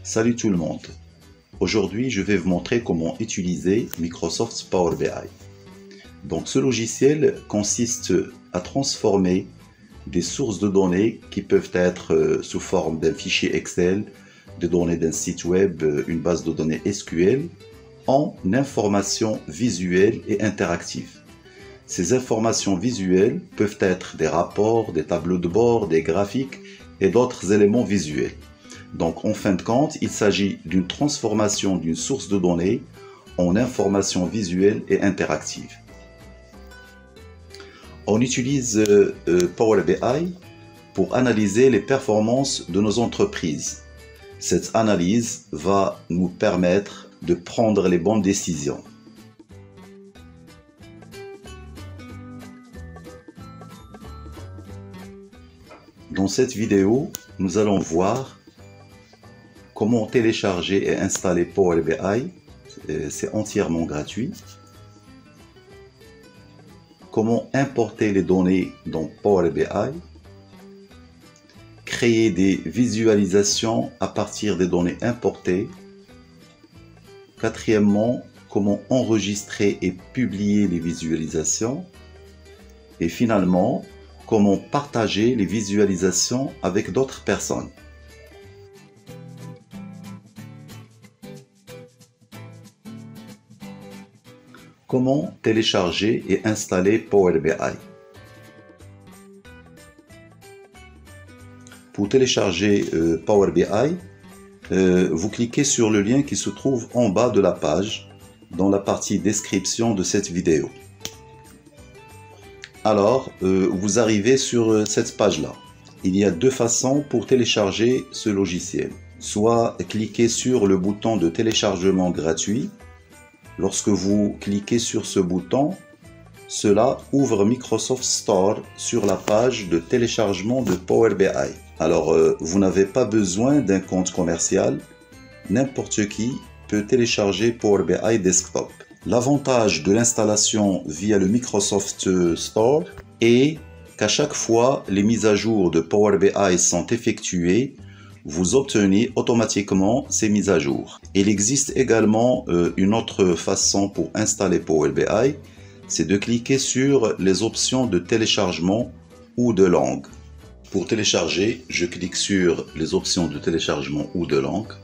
Salut tout le monde. Aujourd'hui, je vais vous montrer comment utiliser Microsoft Power BI. Donc, ce logiciel consiste à transformer des sources de données qui peuvent être sous forme d'un fichier Excel, des données d'un site web, une base de données SQL, en informations visuelles et interactives. Ces informations visuelles peuvent être des rapports, des tableaux de bord, des graphiques et d'autres éléments visuels. Donc, en fin de compte, il s'agit d'une transformation d'une source de données en informations visuelles et interactives. On utilise Power BI pour analyser les performances de nos entreprises. Cette analyse va nous permettre de prendre les bonnes décisions. Dans cette vidéo, nous allons voir comment télécharger et installer Power BI. C'est entièrement gratuit. Comment importer les données dans Power BI. Créer des visualisations à partir des données importées. Quatrièmement, comment enregistrer et publier les visualisations. Et finalement, comment partager les visualisations avec d'autres personnes. Comment télécharger et installer Power BI. Pour télécharger Power BI, vous cliquez sur le lien qui se trouve en bas de la page, dans la partie description de cette vidéo. Alors, vous arrivez sur cette page-là. Il y a deux façons pour télécharger ce logiciel. Soit cliquez sur le bouton de téléchargement gratuit. Lorsque vous cliquez sur ce bouton, cela ouvre Microsoft Store sur la page de téléchargement de Power BI. Alors, vous n'avez pas besoin d'un compte commercial. N'importe qui peut télécharger Power BI Desktop. L'avantage de l'installation via le Microsoft Store est qu'à chaque fois les mises à jour de Power BI sont effectuées, vous obtenez automatiquement ces mises à jour. Il existe également une autre façon pour installer Power BI, c'est de cliquer sur les options de téléchargement ou de langue. Pour télécharger, je clique sur les options de téléchargement ou de langue.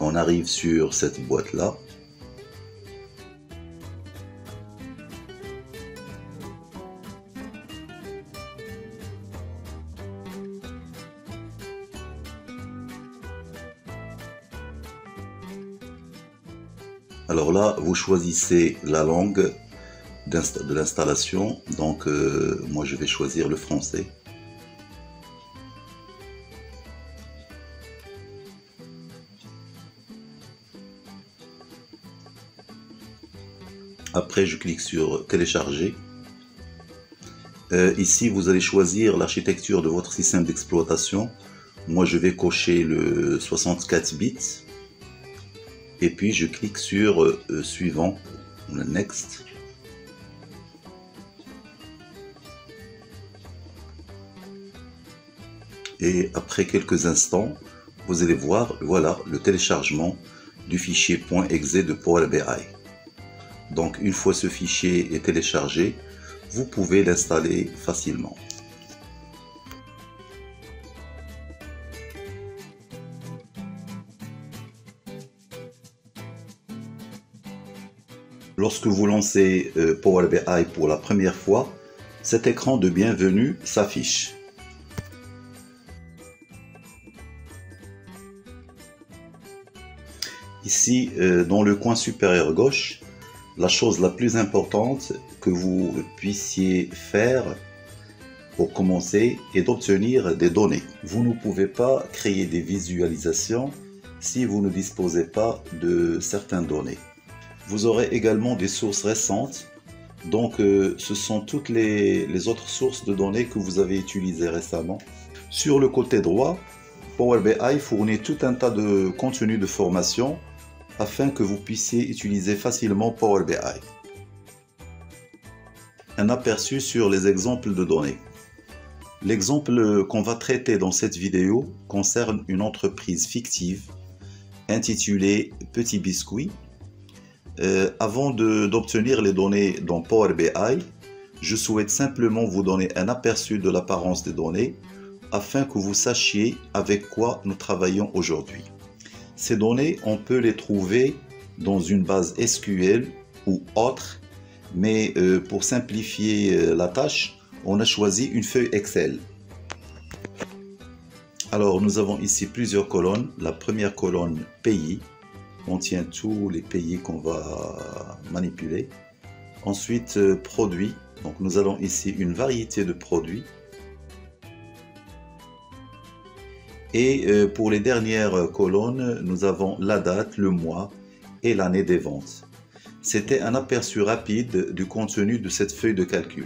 On arrive sur cette boîte-là. Alors là, vous choisissez la langue de l'installation. Donc, moi, je vais choisir le français. Après, je clique sur télécharger. Ici, vous allez choisir l'architecture de votre système d'exploitation. Moi, je vais cocher le 64 bits. Et puis je clique sur suivant, le next. Et après quelques instants, vous allez voir, voilà, le téléchargement du fichier .exe de Power BI. Donc une fois ce fichier est téléchargé, vous pouvez l'installer facilement. Lorsque vous lancez Power BI pour la première fois, cet écran de bienvenue s'affiche. Ici, dans le coin supérieur gauche, la chose la plus importante que vous puissiez faire pour commencer est d'obtenir des données. Vous ne pouvez pas créer des visualisations si vous ne disposez pas de certaines données. Vous aurez également des sources récentes, donc ce sont toutes les autres sources de données que vous avez utilisées récemment. Sur le côté droit, Power BI fournit tout un tas de contenus de formation afin que vous puissiez utiliser facilement Power BI. Un aperçu sur les exemples de données. L'exemple qu'on va traiter dans cette vidéo concerne une entreprise fictive intitulée Petit Biscuit. Avant d'obtenir les données dans Power BI, je souhaite simplement vous donner un aperçu de l'apparence des données afin que vous sachiez avec quoi nous travaillons aujourd'hui. Ces données, on peut les trouver dans une base SQL ou autre, mais pour simplifier la tâche, on a choisi une feuille Excel. Alors nous avons ici plusieurs colonnes. La première colonne pays contient tous les pays qu'on va manipuler. Ensuite produits, donc nous avons ici une variété de produits. Et pour les dernières colonnes, nous avons la date, le mois et l'année des ventes. C'était un aperçu rapide du contenu de cette feuille de calcul.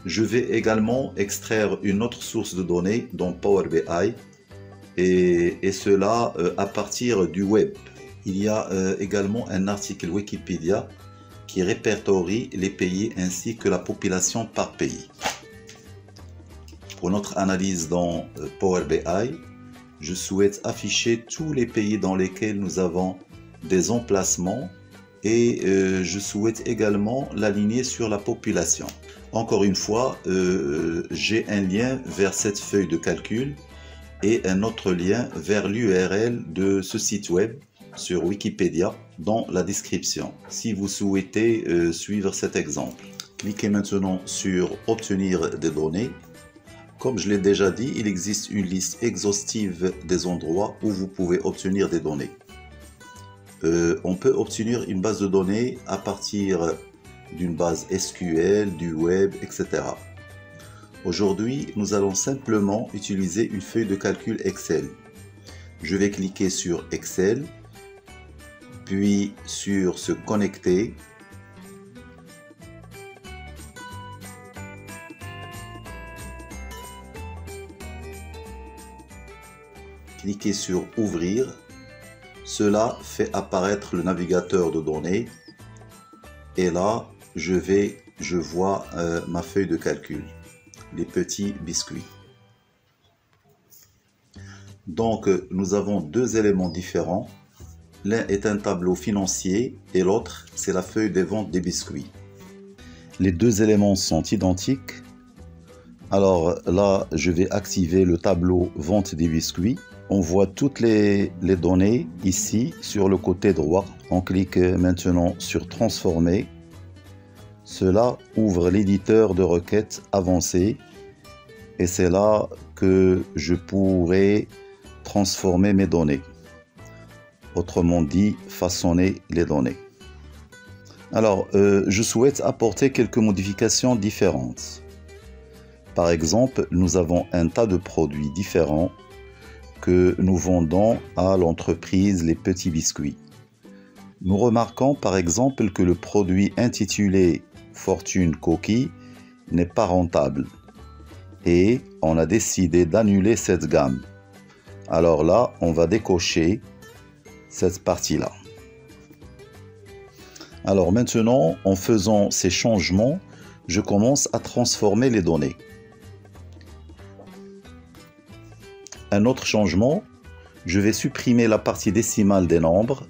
Je vais également extraire une autre source de données dans Power BI et cela à partir du web. Il y a également un article Wikipédia qui répertorie les pays ainsi que la population par pays. Pour notre analyse dans Power BI, je souhaite afficher tous les pays dans lesquels nous avons des emplacements et je souhaite également l'aligner sur la population. Encore une fois, j'ai un lien vers cette feuille de calcul et un autre lien vers l'URL de ce site web sur Wikipédia dans la description si vous souhaitez suivre cet exemple. Cliquez maintenant sur Obtenir des données. Comme je l'ai déjà dit, il existe une liste exhaustive des endroits où vous pouvez obtenir des données. On peut obtenir une base de données à partir d'une base SQL, du web, etc. Aujourd'hui, nous allons simplement utiliser une feuille de calcul Excel. Je vais cliquer sur Excel, puis sur se connecter. Cliquez sur Ouvrir. Cela fait apparaître le navigateur de données. Et là, je vois ma feuille de calcul, les petits biscuits. Donc, nous avons deux éléments différents. L'un est un tableau financier et l'autre, c'est la feuille des ventes des biscuits. Les deux éléments sont identiques. Alors là, je vais activer le tableau vente des biscuits. On voit toutes les données ici sur le côté droit. On clique maintenant sur Transformer. Cela ouvre l'éditeur de requêtes avancé et c'est là que je pourrai transformer mes données. Autrement dit, façonner les données. Alors, je souhaite apporter quelques modifications différentes. Par exemple, nous avons un tas de produits différents que nous vendons à l'entreprise Les Petits Biscuits. Nous remarquons par exemple que le produit intitulé Fortune Cookie n'est pas rentable et on a décidé d'annuler cette gamme. Alors là, on va décocher cette partie-là. Alors maintenant, en faisant ces changements, je commence à transformer les données. Un autre changement, je vais supprimer la partie décimale des nombres.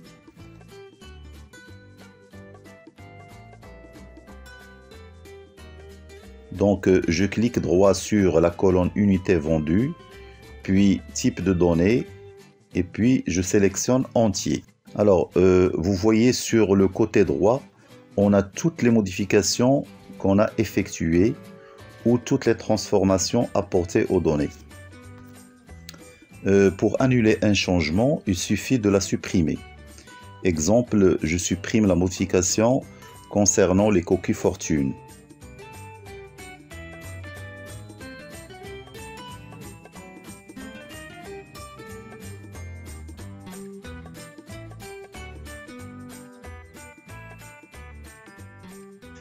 Donc, je clique droit sur la colonne unité vendue, puis type de données, et puis je sélectionne entier. Alors, vous voyez sur le côté droit, on a toutes les modifications qu'on a effectuées ou toutes les transformations apportées aux données. Pour annuler un changement, il suffit de la supprimer. Exemple, je supprime la modification concernant les cookies Fortune.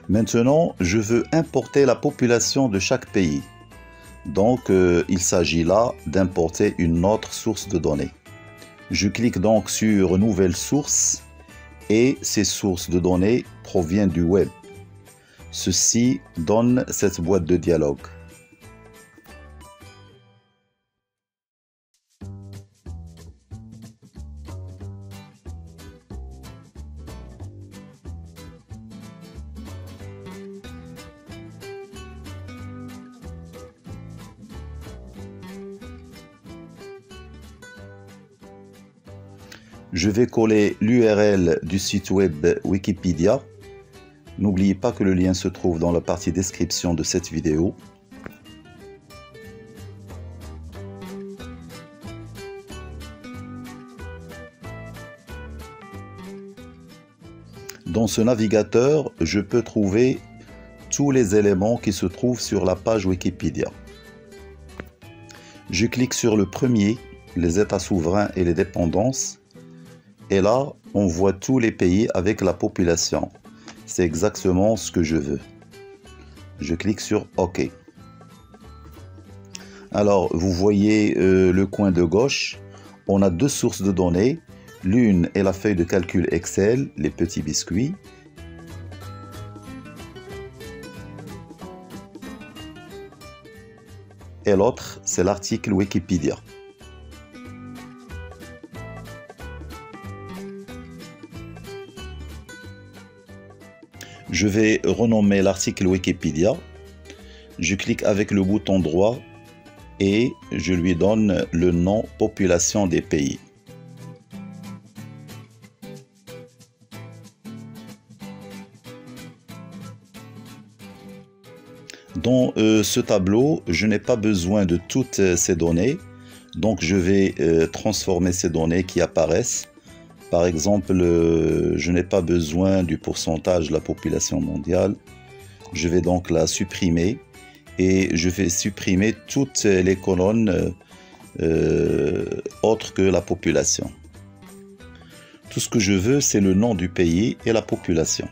Maintenant, je veux importer la population de chaque pays. Donc, il s'agit là d'importer une autre source de données. Je clique donc sur Nouvelle source et ces sources de données proviennent du web. Ceci donne cette boîte de dialogue. Je vais coller l'URL du site web Wikipédia. N'oubliez pas que le lien se trouve dans la partie description de cette vidéo. Dans ce navigateur, je peux trouver tous les éléments qui se trouvent sur la page Wikipédia. Je clique sur le premier, les États souverains et les dépendances. Et là, on voit tous les pays avec la population. C'est exactement ce que je veux. Je clique sur OK. Alors, vous voyez le coin de gauche. On a deux sources de données. L'une est la feuille de calcul Excel, les petits biscuits. Et l'autre, c'est l'article Wikipédia. Je vais renommer l'article Wikipédia. Je clique avec le bouton droit et je lui donne le nom population des pays. Dans ce tableau, je n'ai pas besoin de toutes ces données, donc je vais transformer ces données qui apparaissent. Par exemple, je n'ai pas besoin du pourcentage de la population mondiale. Je vais donc la supprimer et je vais supprimer toutes les colonnes autres que la population. Tout ce que je veux, c'est le nom du pays et la population.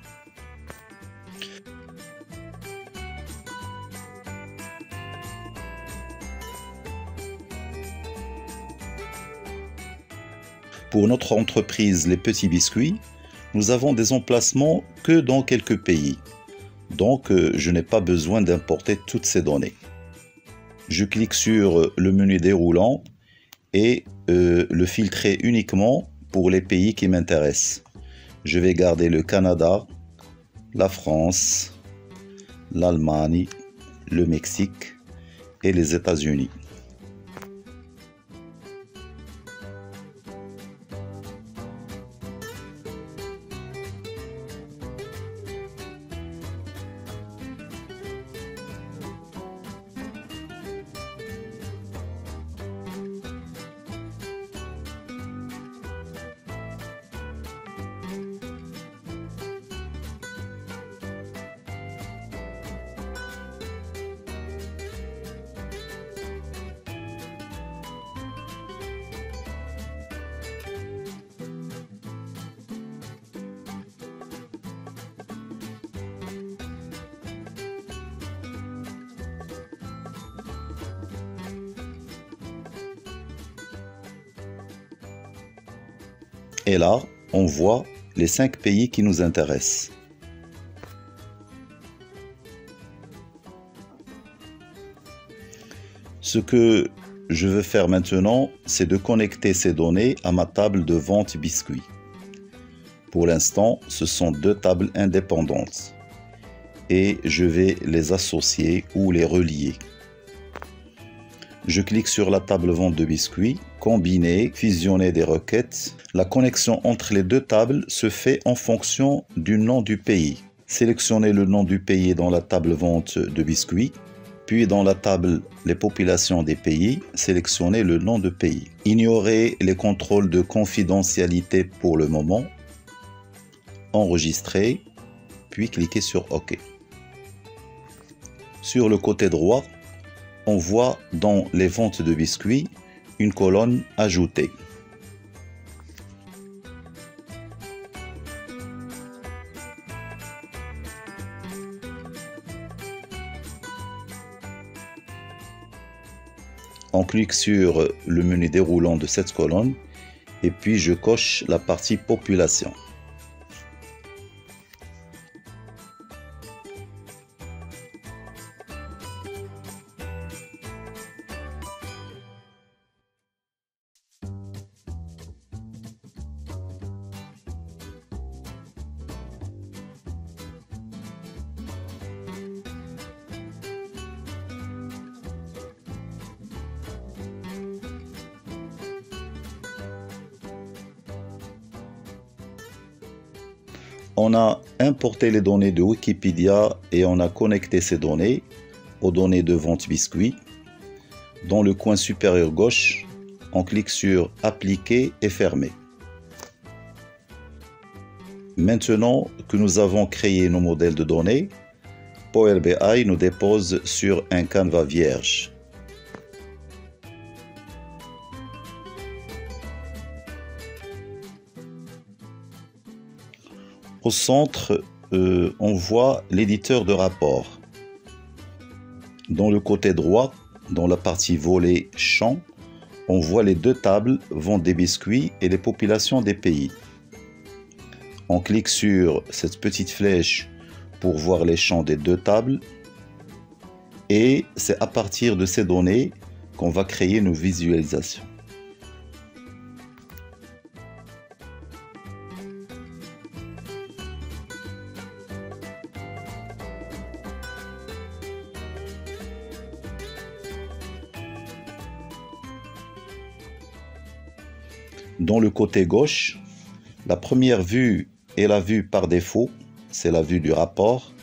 Pour notre entreprise Les Petits Biscuits, nous avons des emplacements que dans quelques pays. Donc, je n'ai pas besoin d'importer toutes ces données. Je clique sur le menu déroulant et le filtrer uniquement pour les pays qui m'intéressent. Je vais garder le Canada, la France, l'Allemagne, le Mexique et les États-Unis. Et là, on voit les 5 pays qui nous intéressent. Ce que je veux faire maintenant, c'est de connecter ces données à ma table de vente biscuits. Pour l'instant, ce sont 2 tables indépendantes et je vais les associer ou les relier. Je clique sur la table vente de biscuits, combiner, fusionner des requêtes. La connexion entre les 2 tables se fait en fonction du nom du pays. Sélectionnez le nom du pays dans la table vente de biscuits, puis dans la table les populations des pays, sélectionnez le nom de pays. Ignorez les contrôles de confidentialité pour le moment. Enregistrez, puis cliquez sur OK. Sur le côté droit, on voit dans les ventes de biscuits une colonne ajoutée. On clique sur le menu déroulant de cette colonne et puis je coche la partie population. On a importé les données de Wikipédia et on a connecté ces données aux données de vente biscuit. Dans le coin supérieur gauche, on clique sur Appliquer et fermer. Maintenant que nous avons créé nos modèles de données, Power BI nous dépose sur un canevas vierge. Au centre, on voit l'éditeur de rapport. Dans le côté droit, dans la partie volet champs, on voit les deux tables vente des biscuits et les populations des pays. On clique sur cette petite flèche pour voir les champs des deux tables et c'est à partir de ces données qu'on va créer nos visualisations. Dans le côté gauche, la première vue est la vue par défaut, c'est la vue du rapport.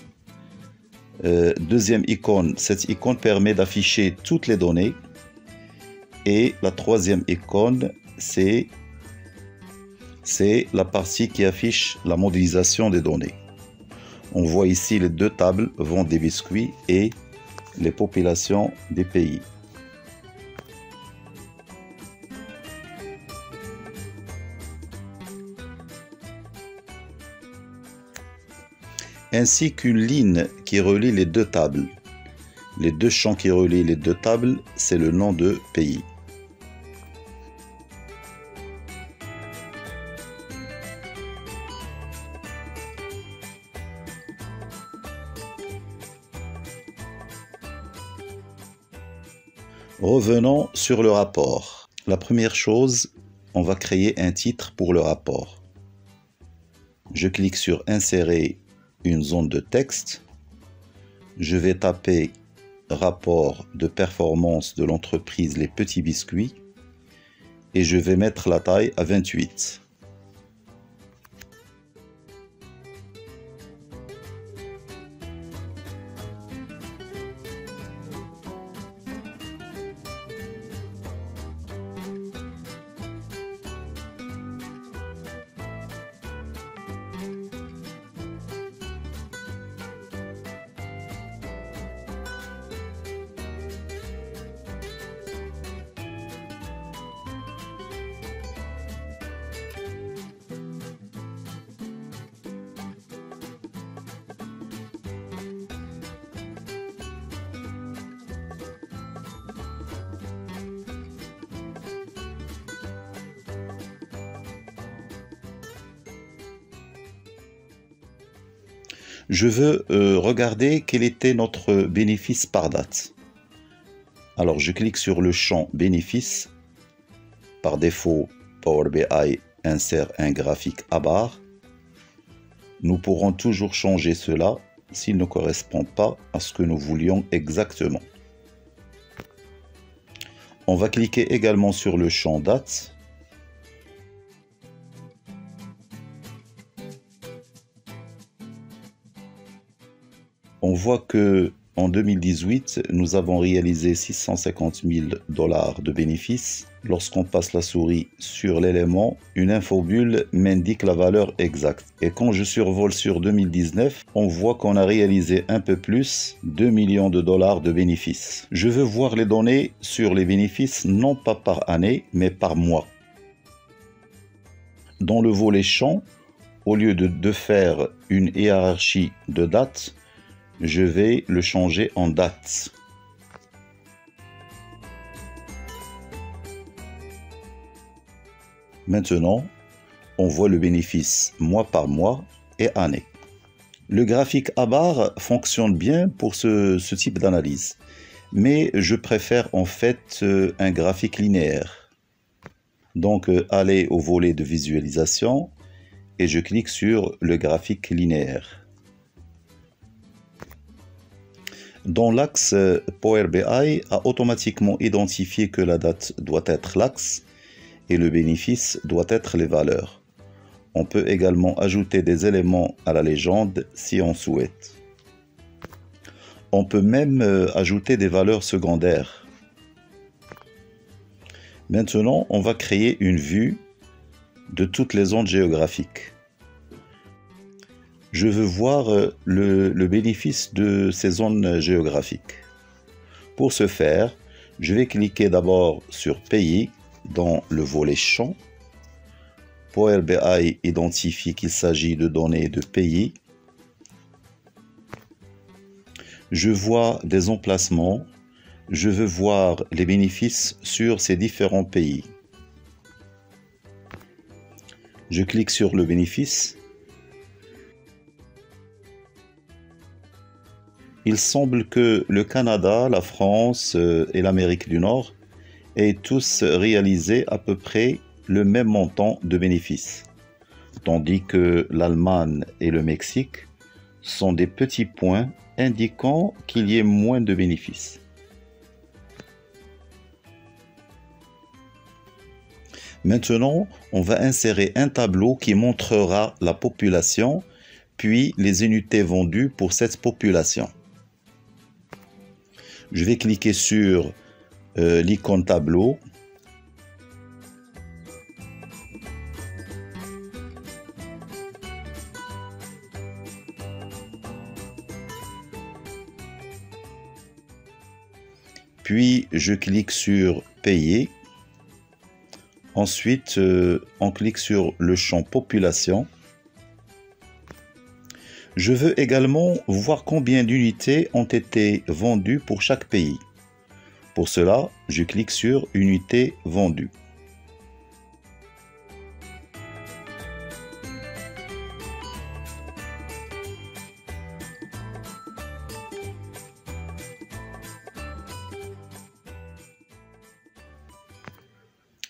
Deuxième icône, cette icône permet d'afficher toutes les données. Et la troisième icône, c'est la partie qui affiche la modélisation des données. On voit ici les deux tables vente des biscuits et les populations des pays. Ainsi qu'une ligne qui relie les deux tables. Les deux champs qui relient les deux tables, c'est le nom de pays. Revenons sur le rapport. La première chose, on va créer un titre pour le rapport. Je clique sur Insérer une zone de texte. Je vais taper rapport de performance de l'entreprise Les Petits Biscuits et je vais mettre la taille à 28. Je veux regarder quel était notre bénéfice par date. Alors je clique sur le champ bénéfice. Par défaut, Power BI insère un graphique à barre. Nous pourrons toujours changer cela s'il ne correspond pas à ce que nous voulions exactement. On va cliquer également sur le champ date. On voit que en 2018, nous avons réalisé 650 000 $ de bénéfices. Lorsqu'on passe la souris sur l'élément, une infobulle m'indique la valeur exacte. Et quand je survole sur 2019, on voit qu'on a réalisé un peu plus, 2 millions de dollars de bénéfices. Je veux voir les données sur les bénéfices non pas par année, mais par mois. Dans le volet champ, au lieu de faire une hiérarchie de dates, je vais le changer en date. Maintenant, on voit le bénéfice mois par mois et année. Le graphique à barre fonctionne bien pour ce type d'analyse, mais je préfère en fait un graphique linéaire. Donc, allez au volet de visualisation et je clique sur le graphique linéaire. Dans l'axe, Power BI a automatiquement identifié que la date doit être l'axe et le bénéfice doit être les valeurs. On peut également ajouter des éléments à la légende si on souhaite. On peut même ajouter des valeurs secondaires. Maintenant, on va créer une vue de toutes les zones géographiques. Je veux voir le bénéfice de ces zones géographiques. Pour ce faire, je vais cliquer d'abord sur Pays dans le volet Champs. Power BI identifie qu'il s'agit de données de pays. Je vois des emplacements. Je veux voir les bénéfices sur ces différents pays. Je clique sur le bénéfice. Il semble que le Canada, la France et l'Amérique du Nord aient tous réalisé à peu près le même montant de bénéfices, tandis que l'Allemagne et le Mexique sont des petits points indiquant qu'il y ait moins de bénéfices. Maintenant, on va insérer un tableau qui montrera la population, puis les unités vendues pour cette population. Je vais cliquer sur l'icône tableau. Puis, je clique sur Payer. Ensuite, on clique sur le champ Population. Je veux également voir combien d'unités ont été vendues pour chaque pays. Pour cela, je clique sur Unités vendues.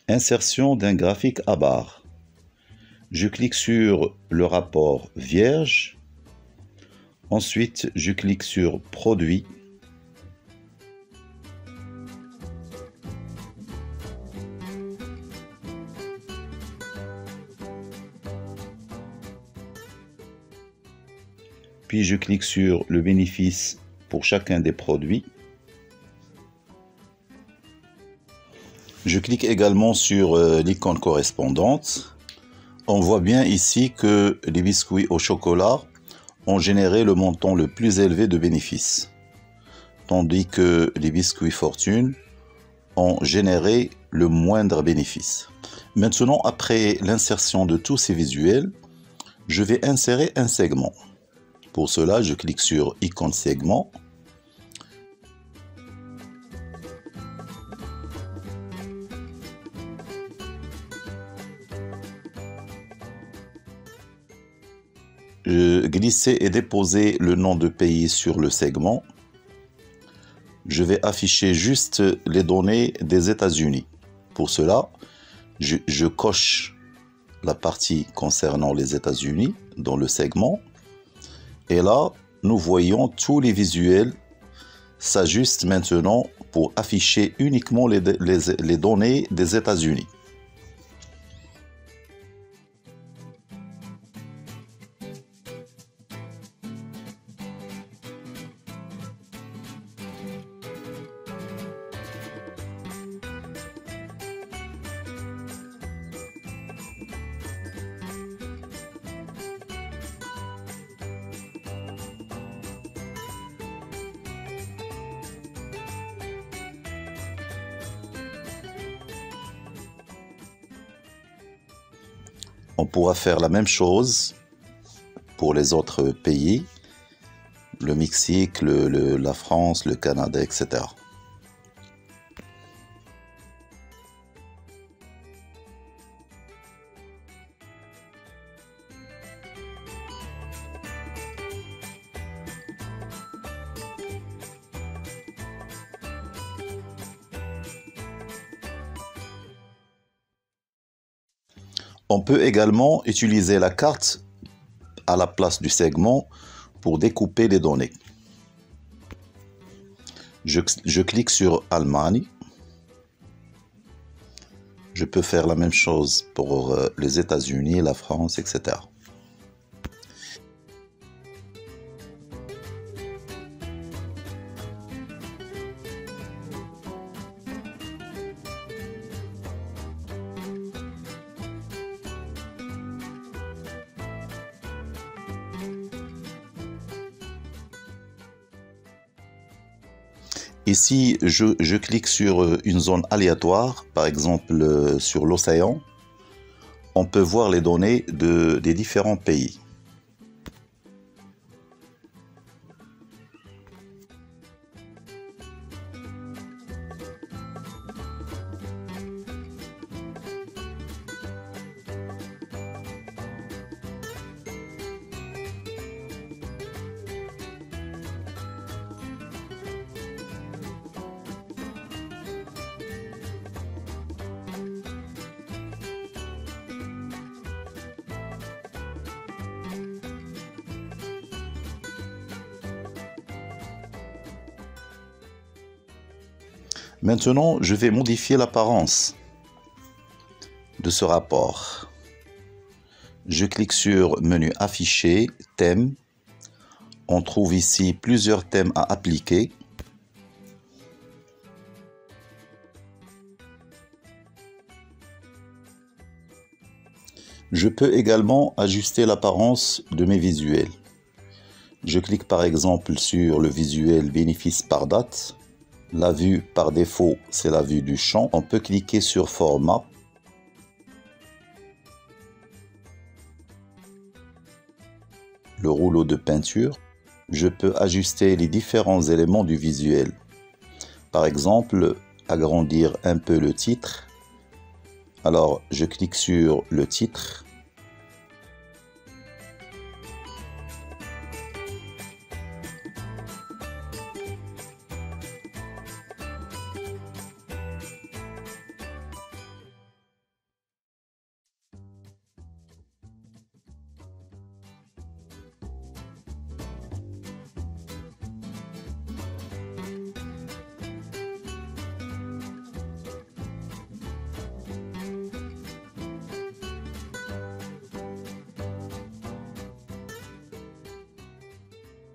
Insertion d'un graphique à barre. Je clique sur le rapport vierge. Ensuite, je clique sur Produit. Puis je clique sur le bénéfice pour chacun des produits. Je clique également sur l'icône correspondante. On voit bien ici que les biscuits au chocolat ont généré le montant le plus élevé de bénéfices, tandis que les biscuits Fortune ont généré le moindre bénéfice. Maintenant, après l'insertion de tous ces visuels, je vais insérer un segment. Pour cela, je clique sur icône segment. Glisser et déposer le nom de pays sur le segment. Je vais afficher juste les données des États-Unis. Pour cela, je coche la partie concernant les États-Unis dans le segment. Et là, nous voyons tous les visuels s'ajustent maintenant pour afficher uniquement les données des États-Unis. On pourra faire la même chose pour les autres pays, le Mexique, la France, le Canada, etc. On peut également utiliser la carte à la place du segment pour découper les données. Je clique sur Allemagne. Je peux faire la même chose pour les États-Unis, la France, etc. Ici, je clique sur une zone aléatoire, par exemple sur l'océan. On peut voir les données des différents pays. Maintenant, je vais modifier l'apparence de ce rapport. Je clique sur menu afficher, thème. On trouve ici plusieurs thèmes à appliquer. Je peux également ajuster l'apparence de mes visuels. Je clique par exemple sur le visuel bénéfice par date. La vue par défaut, c'est la vue du champ. On peut cliquer sur format. Le rouleau de peinture. Je peux ajuster les différents éléments du visuel. Par exemple, agrandir un peu le titre. Alors, je clique sur le titre.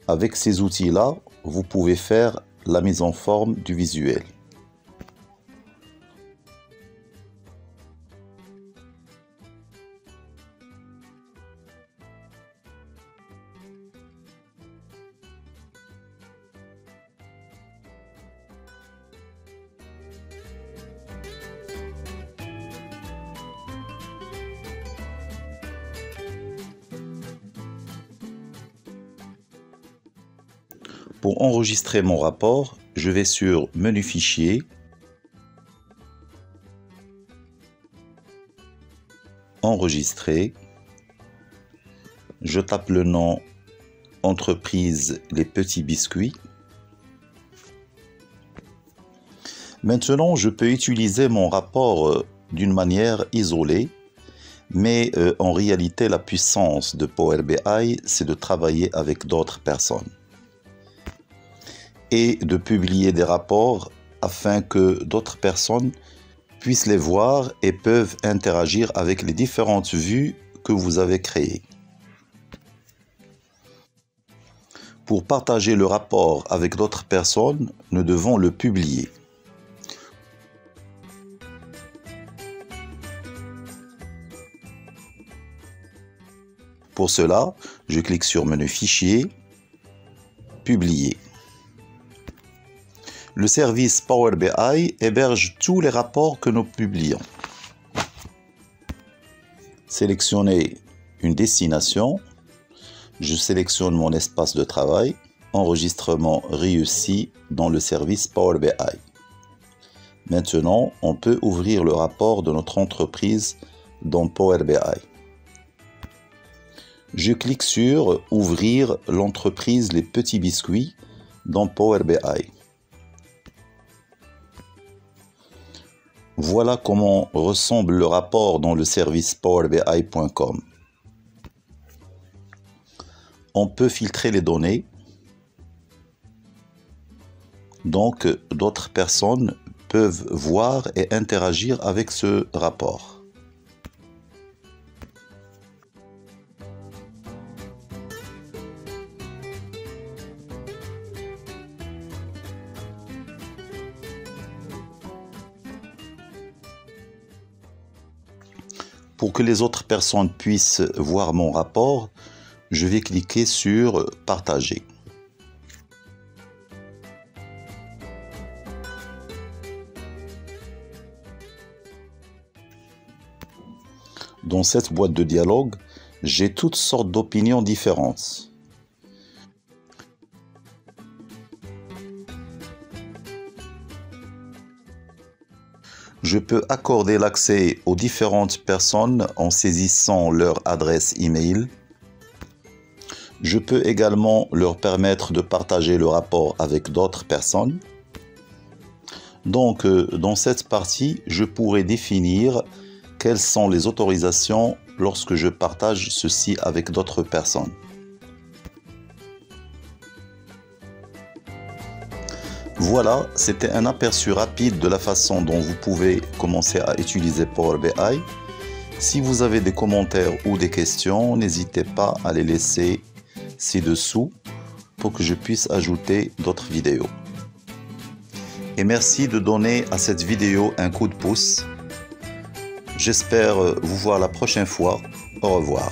Avec ces outils-là, vous pouvez faire la mise en forme du visuel. Pour enregistrer mon rapport, je vais sur Menu Fichier, Enregistrer. Je tape le nom Entreprise Les Petits Biscuits. Maintenant, je peux utiliser mon rapport d'une manière isolée, mais en réalité, la puissance de Power BI, c'est de travailler avec d'autres personnes et de publier des rapports afin que d'autres personnes puissent les voir et peuvent interagir avec les différentes vues que vous avez créées. Pour partager le rapport avec d'autres personnes, nous devons le publier. Pour cela, je clique sur Menu Fichier, Publier. Le service Power BI héberge tous les rapports que nous publions. Sélectionnez une destination. Je sélectionne mon espace de travail. Enregistrement réussi dans le service Power BI. Maintenant, on peut ouvrir le rapport de notre entreprise dans Power BI. Je clique sur Ouvrir l'entreprise Les Petits Biscuits dans Power BI. Voilà comment ressemble le rapport dans le service powerbi.com. On peut filtrer les données. Donc, d'autres personnes peuvent voir et interagir avec ce rapport. Pour que les autres personnes puissent voir mon rapport, je vais cliquer sur « Partager ». Dans cette boîte de dialogue, j'ai toutes sortes d'opinions différentes. Je peux accorder l'accès aux différentes personnes en saisissant leur adresse email. Je peux également leur permettre de partager le rapport avec d'autres personnes. Donc, dans cette partie, je pourrais définir quelles sont les autorisations lorsque je partage ceci avec d'autres personnes. Voilà, c'était un aperçu rapide de la façon dont vous pouvez commencer à utiliser Power BI. Si vous avez des commentaires ou des questions, n'hésitez pas à les laisser ci-dessous pour que je puisse ajouter d'autres vidéos. Et merci de donner à cette vidéo un coup de pouce. J'espère vous voir la prochaine fois. Au revoir.